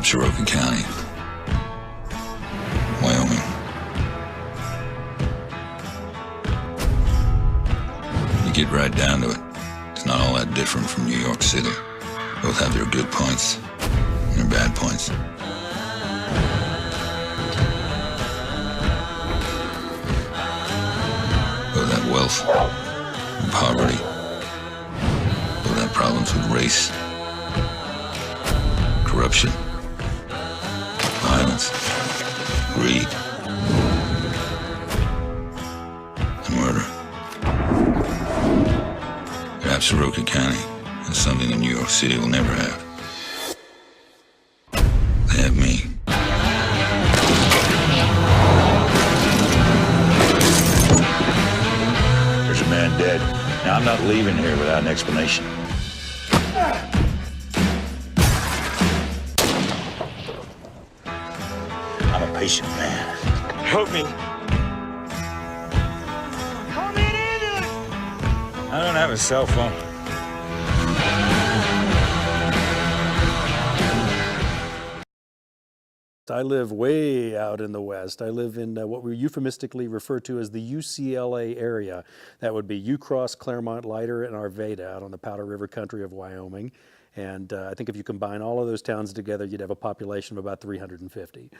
Absaroka County, Wyoming. You get right down to it, it's not all that different from New York City. Both have their good points and their bad points. Both have wealth and poverty. Both have problems with race, corruption, violence, greed, and murder. But Absaroka County is something that New York City will never have. They have me. There's a man dead. Now, I'm not leaving here without an explanation. I'm a patient man. Help me. Call me an ambulance! I don't have a cell phone. I live way out in the West. I live in what we euphemistically refer to as the UCLA area. That would be Ucross, Claremont, Leiter, and Arvada out on the Powder River country of Wyoming. And I think if you combine all of those towns together, you'd have a population of about 350.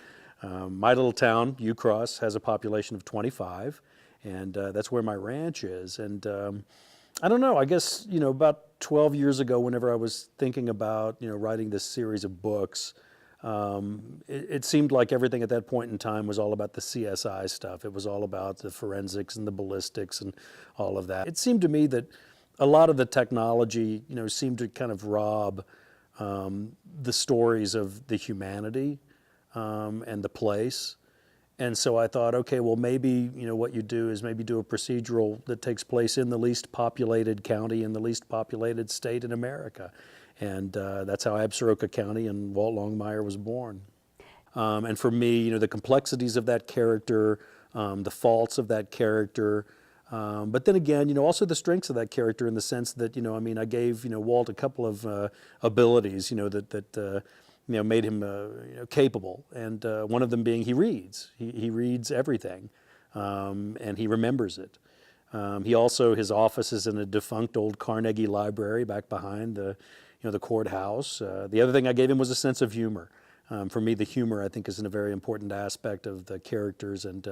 My little town, Ucross, has a population of 25, and that's where my ranch is. And I don't know, I guess, about 12 years ago, whenever I was thinking about, writing this series of books, it seemed like everything at that point in time was all about the CSI stuff. It was all about the forensics and the ballistics and all of that. It seemed to me that a lot of the technology, seemed to kind of rob the stories of the humanity and the place. And so I thought, okay, well, maybe, what you do is maybe do a procedural that takes place in the least populated county in the least populated state in America. And that's how Absaroka County and Walt Longmire was born. And for me, the complexities of that character, the faults of that character, but then again, also the strengths of that character in the sense that, I gave, Walt a couple of abilities, that made him capable. And one of them being he reads. He reads everything, and he remembers it. He also, his office is in a defunct old Carnegie library back behind the courthouse. The other thing I gave him was a sense of humor. For me, the humor, I think, is a very important aspect of the characters, and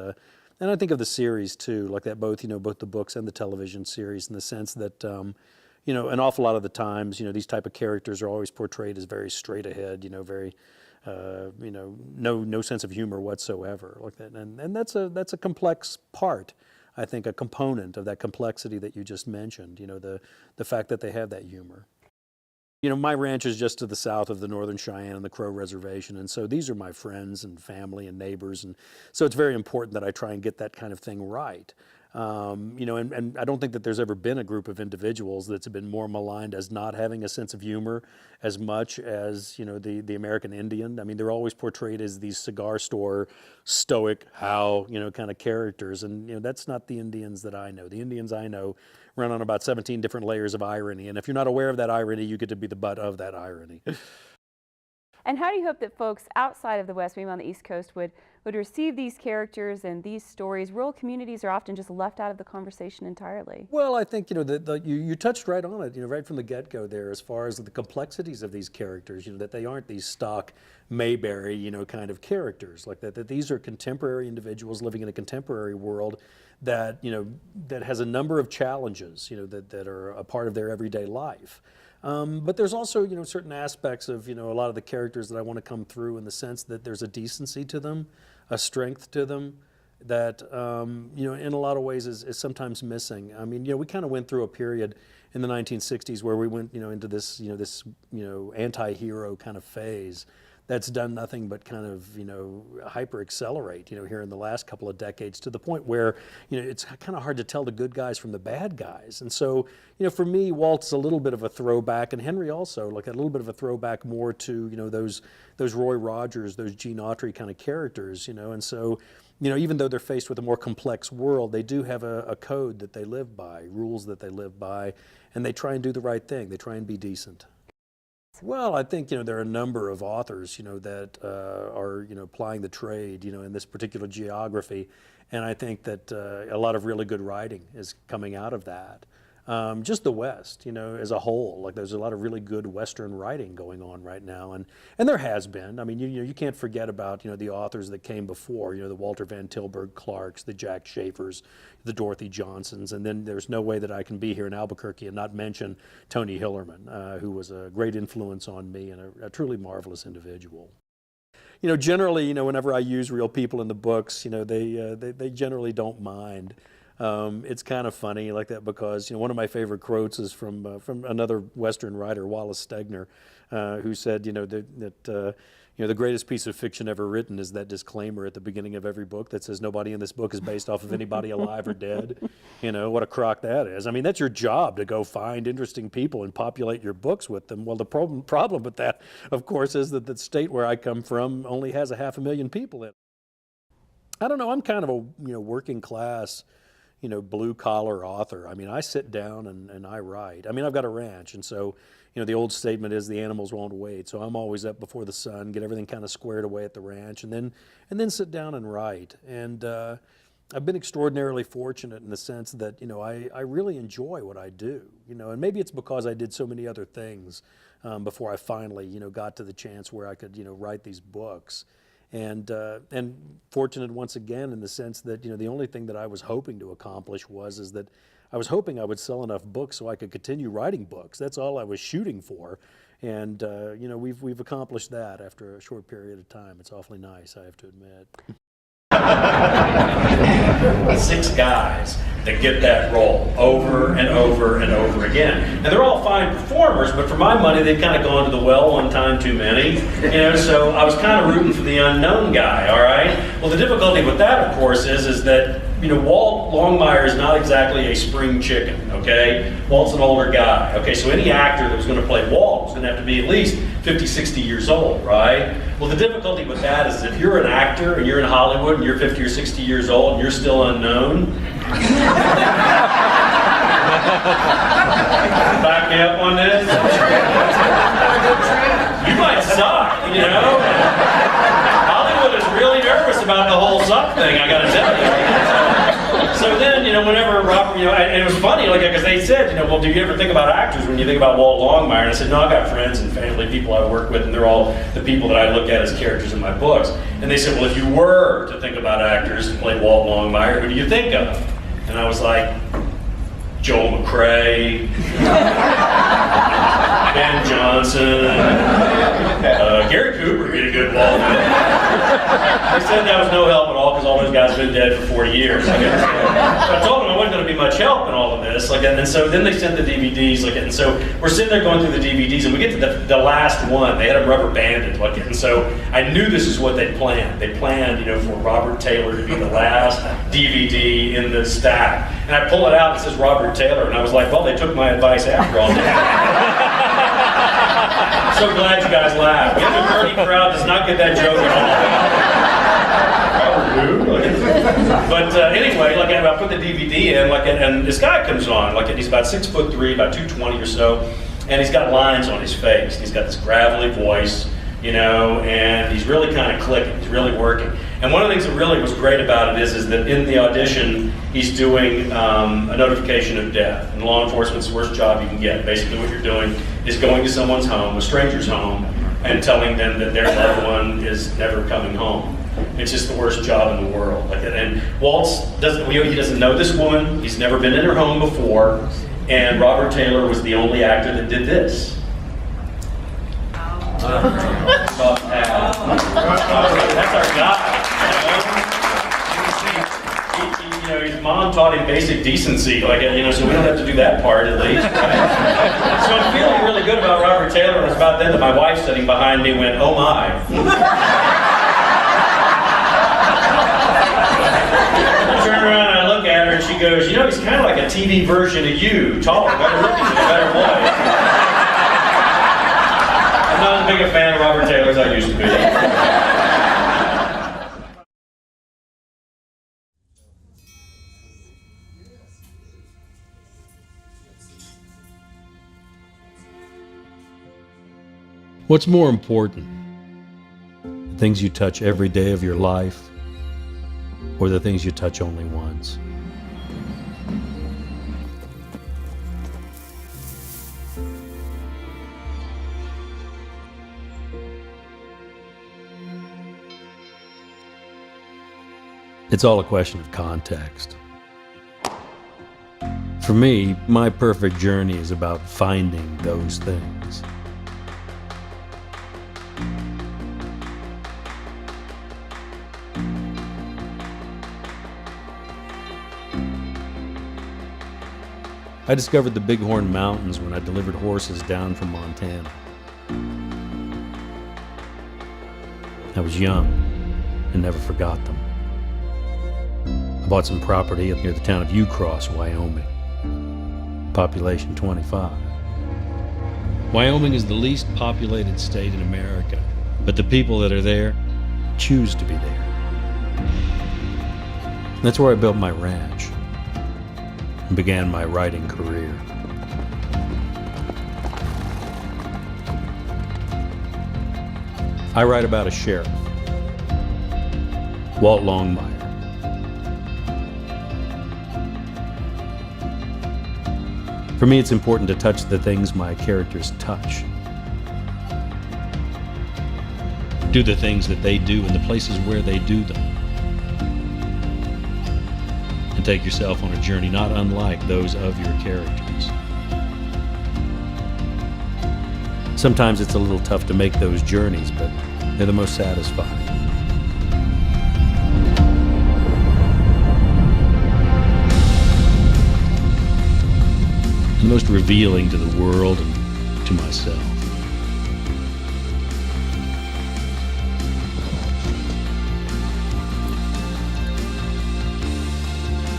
I think of the series too, like that both the books and the television series, in the sense that an awful lot of the times, these type of characters are always portrayed as very straight ahead, very no sense of humor whatsoever, like that, and that's a complex part. I think a component of that complexity that you just mentioned, the fact that they have that humor. My ranch is just to the south of the Northern Cheyenne and the Crow Reservation, and so these are my friends and family and neighbors, and so it's very important that I try and get that kind of thing right. And I don't think that there's ever been a group of individuals that's been more maligned as not having a sense of humor as much as, the American Indian. I mean, they're always portrayed as these cigar store, stoic, kind of characters, and, that's not the Indians that I know. The Indians I know run on about 17 different layers of irony, and if you're not aware of that irony, you get to be the butt of that irony. And how do you hope that folks outside of the West, maybe on the East Coast, would receive these characters and these stories? Rural communities are often just left out of the conversation entirely. Well, I think, you touched right on it, right from the get-go there, as far as the complexities of these characters, that they aren't these stock Mayberry, kind of characters, like that these are contemporary individuals living in a contemporary world that, that has a number of challenges, that are a part of their everyday life. But there's also, certain aspects of, a lot of the characters that I want to come through in the sense that there's a decency to them, a strength to them that, in a lot of ways is sometimes missing. I mean, we kind of went through a period in the 1960s where we went, into this, anti-hero kind of phase that's done nothing but kind of, hyper accelerate, here in the last couple of decades, to the point where, it's kind of hard to tell the good guys from the bad guys. And so, for me, Walt's a little bit of a throwback, and Henry also, like a little bit of a throwback more to, those Roy Rogers, those Gene Autry kind of characters, and so, even though they're faced with a more complex world, they do have a code that they live by, rules that they live by, and they try and do the right thing. They try and be decent. Well, I think there are a number of authors that are plying the trade in this particular geography, and I think that a lot of really good writing is coming out of that. Just the West, as a whole, like there's a lot of really good Western writing going on right now, and there has been. I mean, you can't forget about the authors that came before, the Walter Van Tilburg Clarks, the Jack Schaefers, the Dorothy Johnsons, and then there's no way that I can be here in Albuquerque and not mention Tony Hillerman, who was a great influence on me and a truly marvelous individual. Generally, whenever I use real people in the books, they generally don't mind. It's kind of funny like that because one of my favorite quotes is from another Western writer, Wallace Stegner, who said that the greatest piece of fiction ever written is that disclaimer at the beginning of every book that says nobody in this book is based off of anybody alive or dead. What a crock that is. I mean, that's your job, to go find interesting people and populate your books with them. Well, the problem with that, of course, is that the state where I come from only has 500,000 people in it. I don't know. I'm kind of a working class blue collar author. I mean, I sit down and I write. I mean, I've got a ranch, and so the old statement is the animals won't wait. So I'm always up before the sun, get everything kind of squared away at the ranch, and then sit down and write. And I've been extraordinarily fortunate in the sense that I really enjoy what I do. And maybe it's because I did so many other things before I finally got to the chance where I could write these books. And fortunate once again in the sense that the only thing that I was hoping to accomplish is that I was hoping I would sell enough books so I could continue writing books. That's all I was shooting for, and we've accomplished that after a short period of time. It's awfully nice, I have to admit. 6 guys that get that role over and over and over again. And they're all fine performers, but for my money, they've kind of gone to the well one time too many. So I was kind of rooting for the unknown guy, all right? Well, the difficulty with that, of course, is that, Walt Longmire is not exactly a spring chicken, okay? Walt's an older guy, okay? So any actor that was going to play Walt was going to have to be at least 50, 60 years old, right? Well, the difficulty with that is if you're an actor and you're in Hollywood and you're 50 or 60 years old and you're still unknown, back me up on this. You might suck, Hollywood is really nervous about the whole suck thing, I gotta tell you. So then, whenever Robert, and it was funny, because they said, well, do you ever think about actors when you think about Walt Longmire? And I said, no, I've got friends and family, people I work with, and they're all the people that I look at as characters in my books. And they said, well, if you were to think about actors to play Walt Longmire, who do you think of? And I was like, Joel McCrea, Ben Johnson, Gary Cooper did a good Walt. They said that was no help at all because all those guys have been dead for 40 years. I told them I wasn't going to be much help in all of this. And so then they sent the DVDs. And so we're sitting there going through the DVDs, and we get to the last one. They had them rubber banded. And so I knew this is what they planned. They planned, for Robert Taylor to be the last DVD in the stack. And I pull it out and it says Robert Taylor, and I was like, well, they took my advice after all. I'm so glad you guys laughed. The Bernie crowd does not get that joke at all. But anyway, I put the DVD in, and this guy comes on, he's about 6'3", about 220 or so, and he's got lines on his face. He's got this gravelly voice, and he's really kind of clicking. He's really working. And one of the things that really was great about it is that in the audition, he's doing a notification of death. And law enforcement's the worst job you can get. Basically what you're doing is going to someone's home, a stranger's home, and telling them that their loved one is never coming home. It's just the worst job in the world. And Walt doesn't know this woman. He's never been in her home before. And Robert Taylor was the only actor that did this. That's our guy. His mom taught him basic decency, so we don't have to do that part at least. Right? So I'm feeling really good about Robert Taylor, and it's about then that my wife sitting behind me went, oh my. I turn around and I look at her and she goes, he's kind of like a TV version of you, taller, better looking, and a better voice. I'm not as big a fan of Robert Taylor as I used to be. What's more important? The things you touch every day of your life, or the things you touch only once? It's all a question of context. For me, my perfect journey is about finding those things. I discovered the Bighorn Mountains when I delivered horses down from Montana. I was young and never forgot them. I bought some property up near the town of Ucross, Wyoming. Population 25. Wyoming is the least populated state in America, but the people that are there choose to be there. That's where I built my ranch and began my writing career. I write about a sheriff, Walt Longmire. For me, it's important to touch the things my characters touch. Do the things that they do in the places where they do them. And take yourself on a journey not unlike those of your characters. Sometimes it's a little tough to make those journeys, but they're the most satisfying. The most revealing to the world and to myself.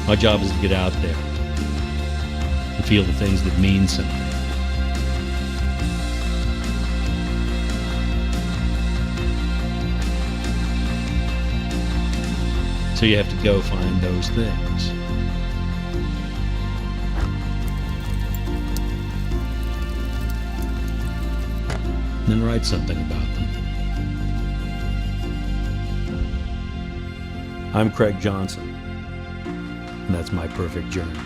My job is to get out there and feel the things that mean something. So you have to go find those things. And then write something about them. I'm Craig Johnson, and that's my perfect journey.